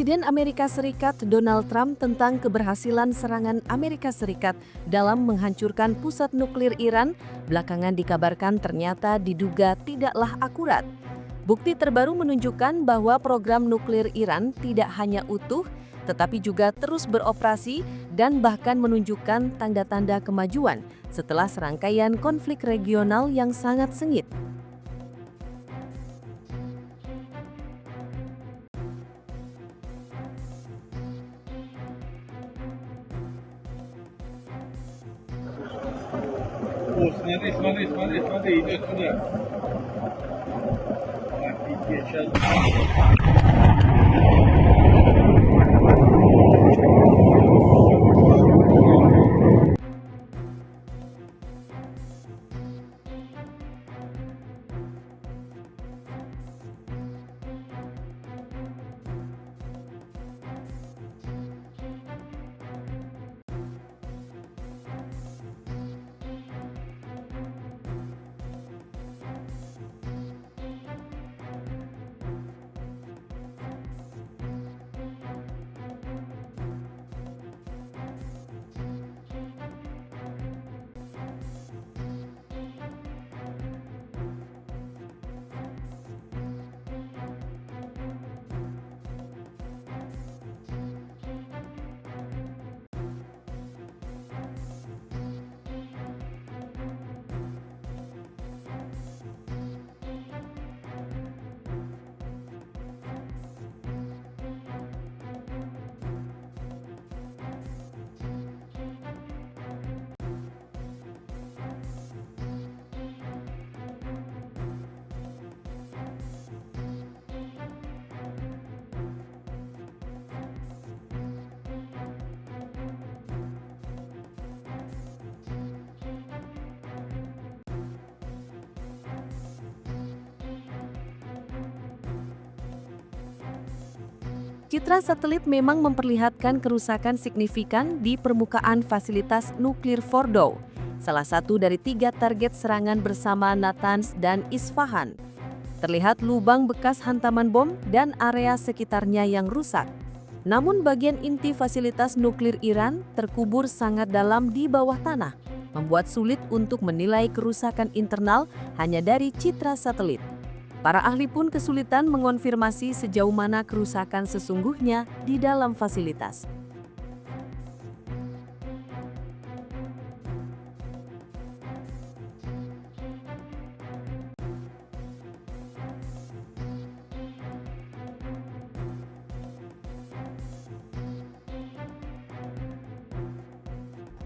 Presiden Amerika Serikat Donald Trump tentang keberhasilan serangan Amerika Serikat dalam menghancurkan pusat nuklir Iran belakangan dikabarkan ternyata diduga tidaklah akurat. Bukti terbaru menunjukkan bahwa program nuklir Iran tidak hanya utuh, tetapi juga terus beroperasi dan bahkan menunjukkan tanda-tanda kemajuan setelah serangkaian konflik regional yang sangat sengit. Смотри, смотри, смотри, смотри, идет сюда. Офигеть, сейчас. Citra satelit memang memperlihatkan kerusakan signifikan di permukaan fasilitas nuklir Fordow, salah satu dari 3 target serangan bersama Natanz dan Isfahan. Terlihat lubang bekas hantaman bom dan area sekitarnya yang rusak. Namun bagian inti fasilitas nuklir Iran terkubur sangat dalam di bawah tanah, membuat sulit untuk menilai kerusakan internal hanya dari citra satelit. Para ahli pun kesulitan mengonfirmasi sejauh mana kerusakan sesungguhnya di dalam fasilitas.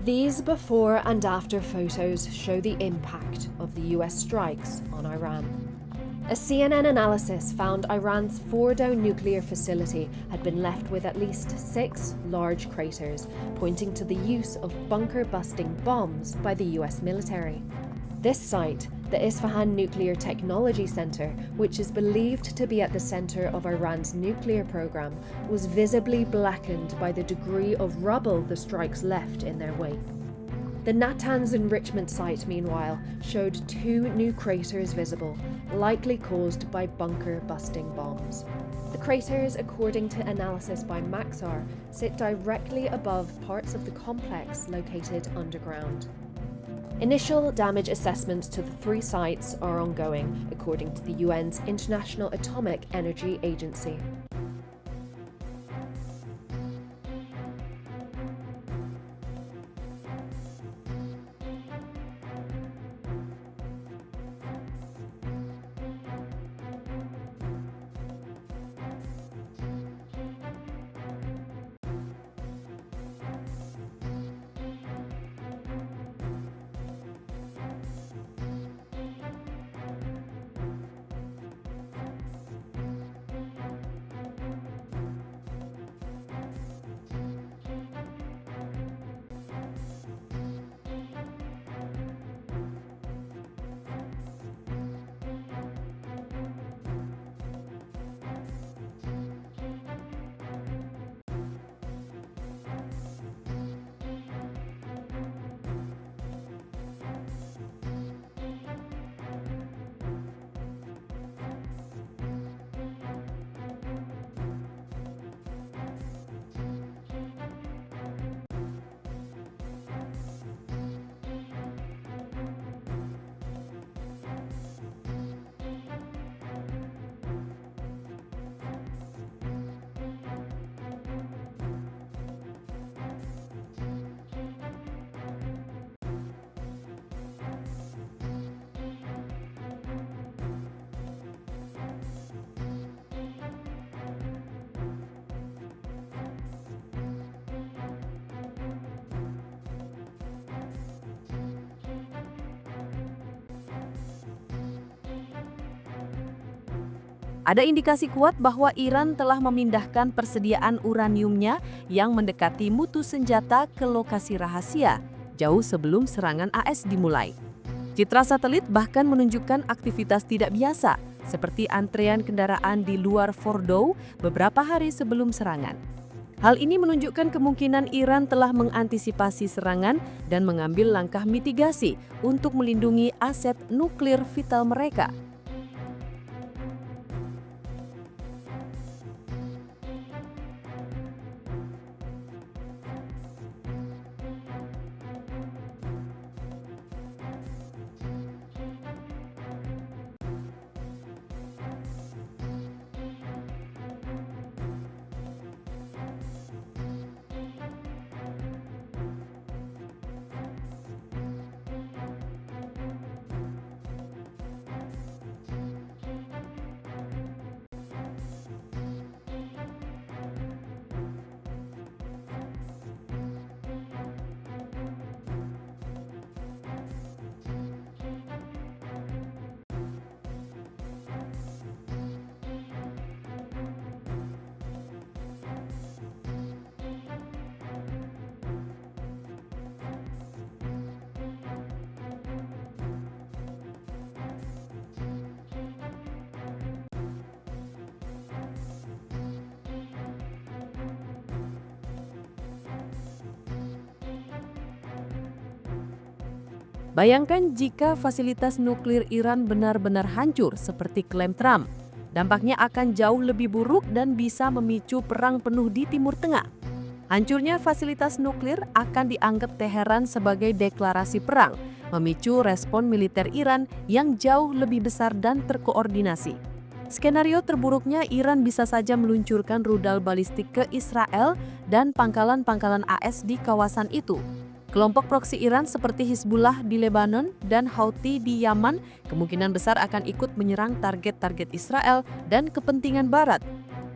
These before and after photos show the impact of the US strikes on Iran. A CNN analysis found Iran's Fordow nuclear facility had been left with at least 6 large craters, pointing to the use of bunker-busting bombs by the US military. This site, the Isfahan Nuclear Technology Center, which is believed to be at the center of Iran's nuclear program, was visibly blackened by the degree of rubble the strikes left in their wake. The Natanz enrichment site, meanwhile, showed 2 new craters visible, likely caused by bunker-busting bombs. The craters, according to analysis by Maxar, sit directly above parts of the complex located underground. Initial damage assessments to the 3 sites are ongoing, according to the UN's International Atomic Energy Agency. Ada indikasi kuat bahwa Iran telah memindahkan persediaan uraniumnya yang mendekati mutu senjata ke lokasi rahasia, jauh sebelum serangan AS dimulai. Citra satelit bahkan menunjukkan aktivitas tidak biasa, seperti antrean kendaraan di luar Fordow beberapa hari sebelum serangan. Hal ini menunjukkan kemungkinan Iran telah mengantisipasi serangan dan mengambil langkah mitigasi untuk melindungi aset nuklir vital mereka. Bayangkan jika fasilitas nuklir Iran benar-benar hancur seperti klaim Trump. Dampaknya akan jauh lebih buruk dan bisa memicu perang penuh di Timur Tengah. Hancurnya fasilitas nuklir akan dianggap Teheran sebagai deklarasi perang, memicu respon militer Iran yang jauh lebih besar dan terkoordinasi. Skenario terburuknya, Iran bisa saja meluncurkan rudal balistik ke Israel dan pangkalan-pangkalan AS di kawasan itu. Kelompok proksi Iran seperti Hizbullah di Lebanon dan Houthi di Yaman kemungkinan besar akan ikut menyerang target-target Israel dan kepentingan Barat.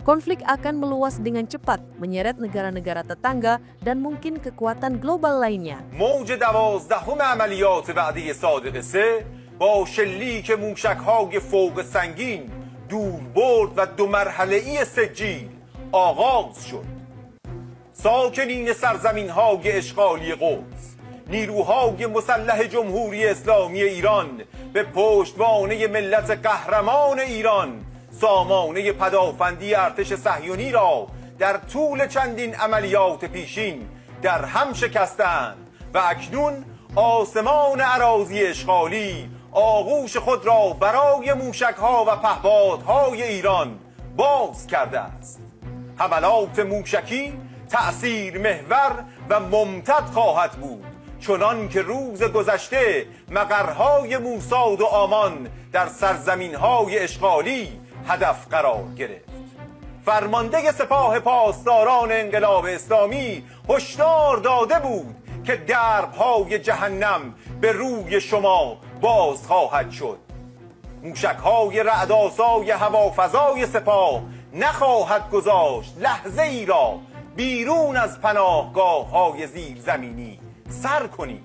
Konflik akan meluas dengan cepat, menyeret negara-negara tetangga dan mungkin kekuatan global lainnya. موج 12 عملیات وعده صادق 3 با شلیک موشک‌های فوق سنگین دوربرد و 2 مرحله‌ای سجیل آغاز شد. ساکنین سرزمین‌های اشغالی قدس، نیروهای مسلح جمهوری اسلامی ایران به پشتوانه ملت قهرمان ایران سامانه پدافندی ارتش صهیونی را در طول چندین عملیات پیشین در هم شکستند و اکنون آسمان اراضی اشغالی آغوش خود را برای موشک‌ها و پهپادهای ایران باز کرده است. حملات موشکی تأثیر محور و ممتد خواهد بود، چنان که روز گذشته مقرهای موساد و آمان در سرزمین‌های اشغالی هدف قرار گرفت. فرمانده سپاه پاسداران انقلاب اسلامی هشدار داده بود که درب‌های جهنم به روی شما باز خواهد شد. موشک‌های رعدآسای هوافضای سپاه نخواهد گذاشت لحظه ای را بیرون از پناهگاه‌های زیرزمینی سر کنید.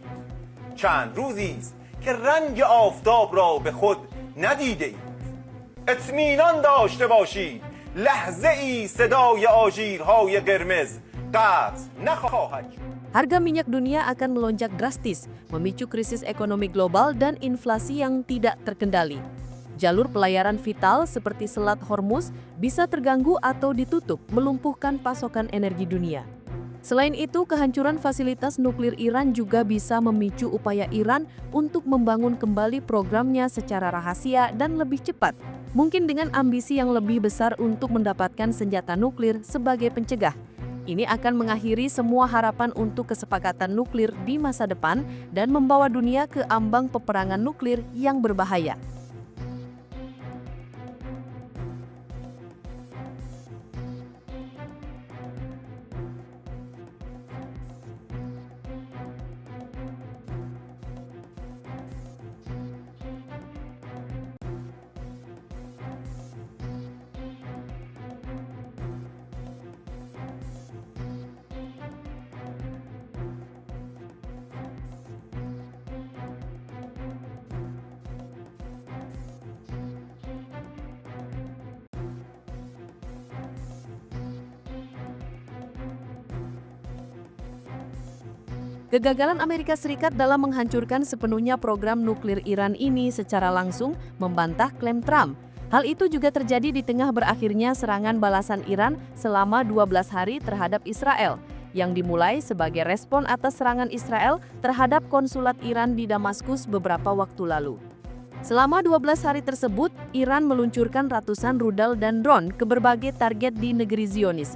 چند روزی است که رنگ آفتاب را به خود ندیده اید. اطمینان داشته باشید لحظه ای صدای آژیرهای قرمز قطع نخواهد شد. Harga minyak dunia akan melonjak drastis, memicu krisis ekonomi global dan inflasi yang tidak terkendali. Jalur pelayaran vital seperti Selat Hormuz bisa terganggu atau ditutup, melumpuhkan pasokan energi dunia. Selain itu, kehancuran fasilitas nuklir Iran juga bisa memicu upaya Iran untuk membangun kembali programnya secara rahasia dan lebih cepat, mungkin dengan ambisi yang lebih besar untuk mendapatkan senjata nuklir sebagai pencegah. Ini akan mengakhiri semua harapan untuk kesepakatan nuklir di masa depan dan membawa dunia ke ambang peperangan nuklir yang berbahaya. Kegagalan Amerika Serikat dalam menghancurkan sepenuhnya program nuklir Iran ini secara langsung membantah klaim Trump. Hal itu juga terjadi di tengah berakhirnya serangan balasan Iran selama 12 hari terhadap Israel, yang dimulai sebagai respon atas serangan Israel terhadap konsulat Iran di Damaskus beberapa waktu lalu. Selama 12 hari tersebut, Iran meluncurkan ratusan rudal dan drone ke berbagai target di negeri Zionis.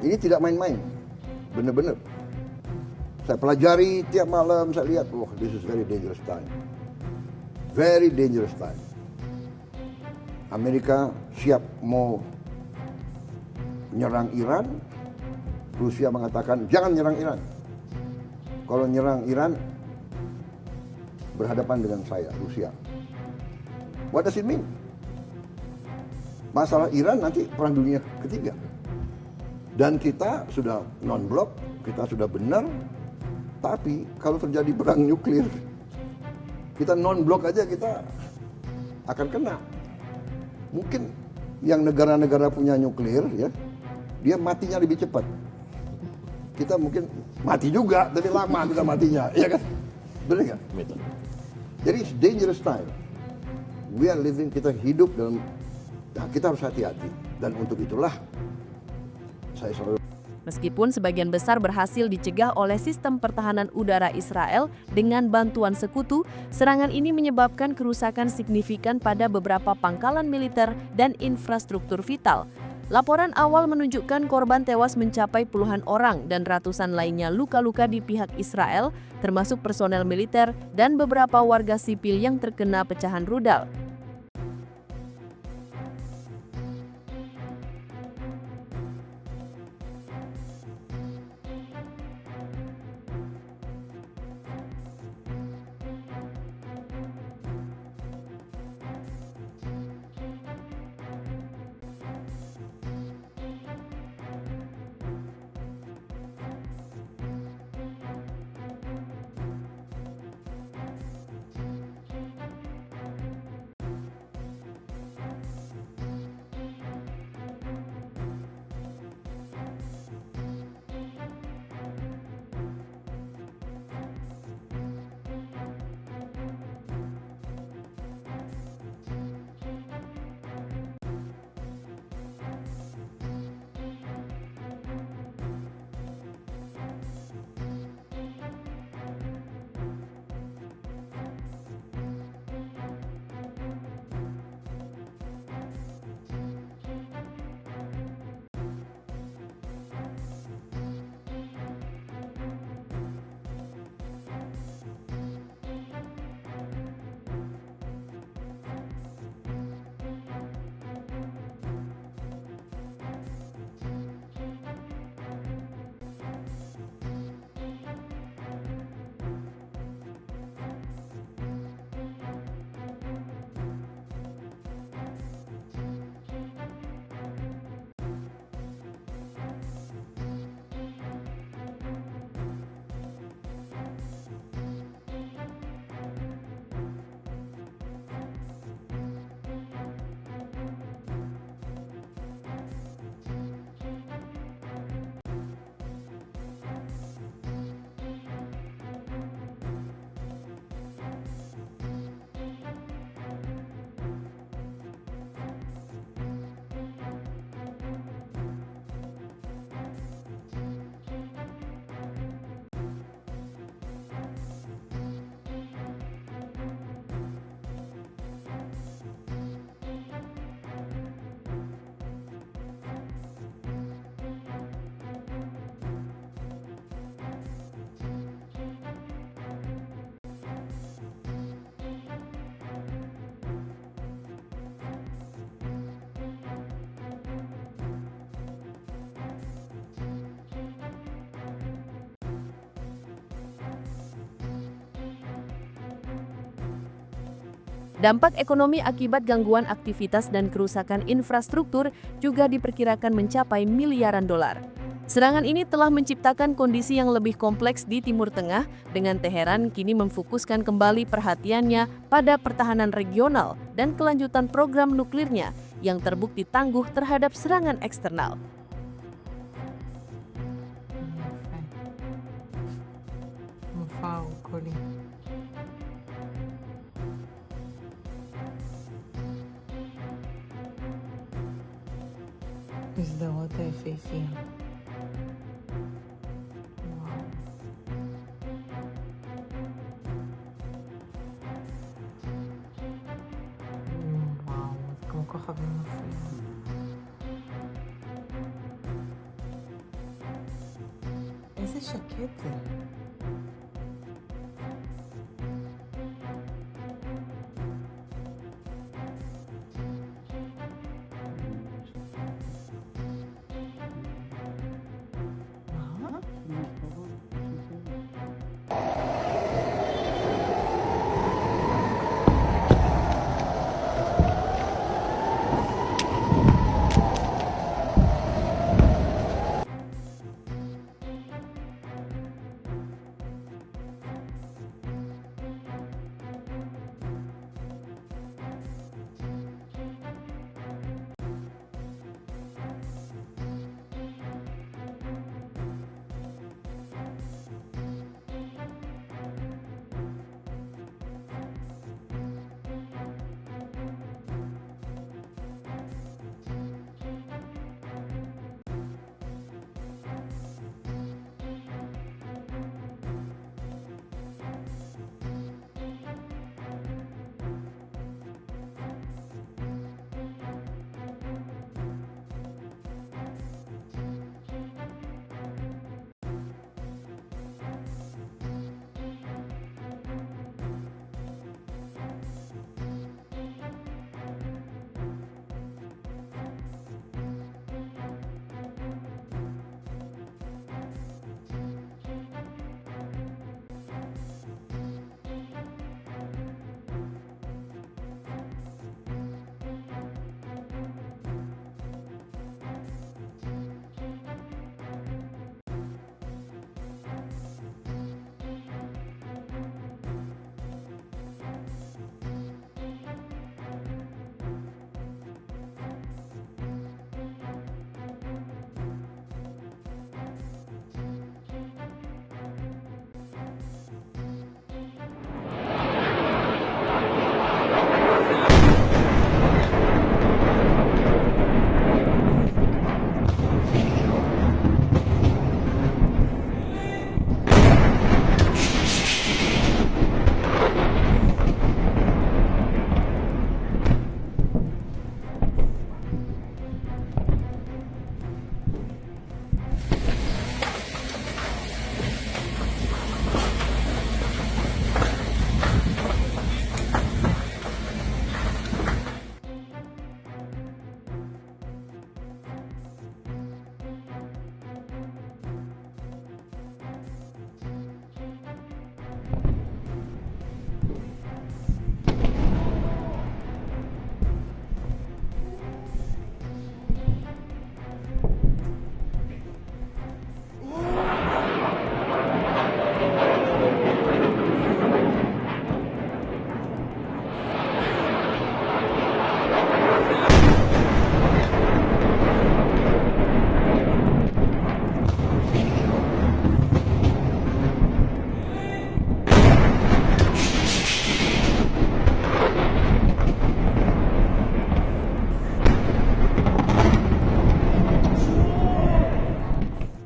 Ini tidak main-main, benar-benar. Saya pelajari tiap malam, saya lihat, wah, this is very dangerous time. Very dangerous time. Amerika siap mau menyerang Iran, Rusia mengatakan jangan nyerang Iran. Kalau nyerang Iran, berhadapan dengan saya, Rusia. What does it mean? Masalah Iran nanti perang dunia ketiga. Dan kita sudah non-blok, kita sudah benar, tapi kalau terjadi perang nuklir, kita non-blok aja kita akan kena. Mungkin yang negara-negara punya nuklir, ya, dia matinya lebih cepat. Kita mungkin mati juga, tapi lama kita matinya, ya kan? Benar nggak? Betul. Jadi it's dangerous time. We are living, kita hidup dalam, nah, kita harus hati-hati. Dan untuk itulah saya selalu. Meskipun sebagian besar berhasil dicegah oleh sistem pertahanan udara Israel dengan bantuan sekutu, serangan ini menyebabkan kerusakan signifikan pada beberapa pangkalan militer dan infrastruktur vital. Laporan awal menunjukkan korban tewas mencapai puluhan orang dan ratusan lainnya luka-luka di pihak Israel, termasuk personel militer dan beberapa warga sipil yang terkena pecahan rudal. Dampak ekonomi akibat gangguan aktivitas dan kerusakan infrastruktur juga diperkirakan mencapai miliaran dolar. Serangan ini telah menciptakan kondisi yang lebih kompleks di Timur Tengah, dengan Teheran kini memfokuskan kembali perhatiannya pada pertahanan regional dan kelanjutan program nuklirnya yang terbukti tangguh terhadap serangan eksternal. הזדהות היפהפייה. וואו. וואו, זה כמו כוכבים נופלים. איזה שקט זה.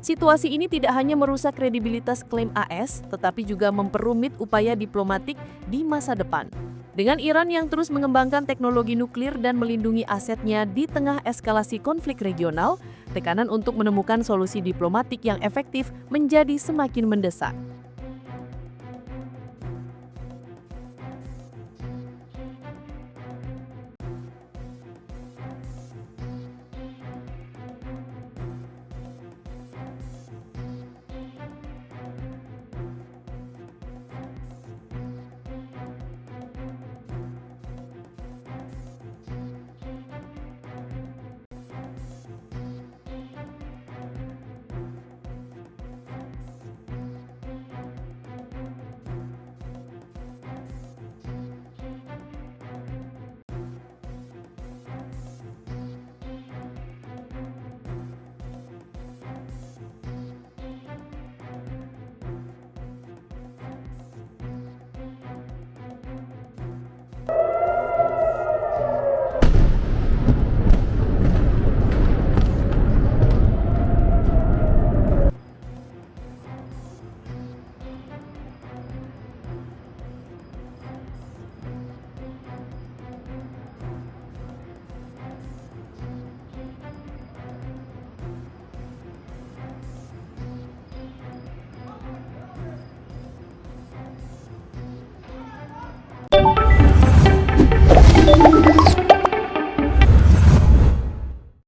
Situasi ini tidak hanya merusak kredibilitas klaim AS, tetapi juga memperumit upaya diplomatik di masa depan. Dengan Iran yang terus mengembangkan teknologi nuklir dan melindungi asetnya di tengah eskalasi konflik regional, tekanan untuk menemukan solusi diplomatik yang efektif menjadi semakin mendesak. Indonesia.